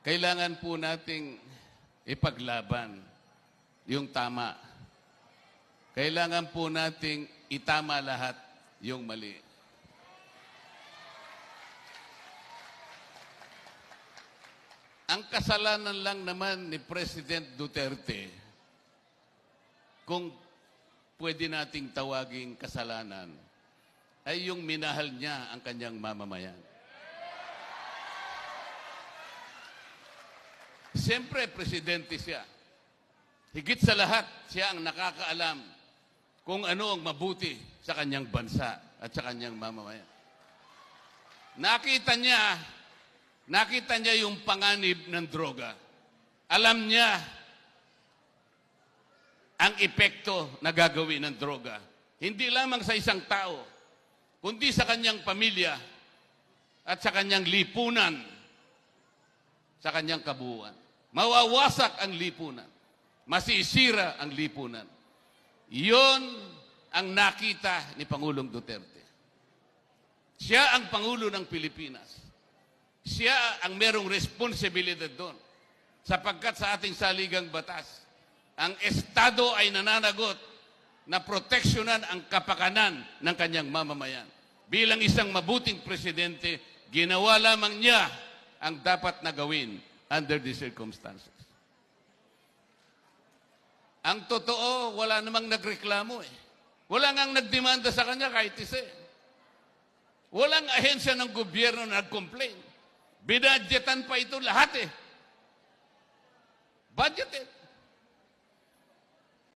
kailangan po nating ipaglaban yung tama. Kailangan po nating itama lahat yung mali. Ang kasalanan lang naman ni President Duterte, kung pwede nating tawaging kasalanan, ay yung minahal niya ang kanyang mamamayan. Siyempre, presidente siya. Higit sa lahat, siya ang nakakaalam kung ano ang mabuti sa kanyang bansa at sa kanyang mamamayan. Nakita niya yung panganib ng droga. Alam niya ang epekto na gagawin ng droga. Hindi lamang sa isang tao, kundi sa kanyang pamilya at sa kanyang lipunan, sa kanyang kabuuan. Mawawasak ang lipunan. Masisira ang lipunan. Iyon ang nakita ni Pangulong Duterte. Siya ang Pangulo ng Pilipinas. Siya ang merong responsibilidad doon. Sapagkat sa ating saligang batas, ang Estado ay nananagot na proteksyonan ang kapakanan ng kanyang mamamayan. Bilang isang mabuting presidente, ginawa lamang niya ang dapat na gawin under the circumstances. Ang totoo, wala namang nagreklamo eh. Wala ngang nagdemanda sa kanya kahit isa eh. Walang ahensya ng gobyerno na nag-complain. Binadgetan pa ito lahat eh. Budgeted.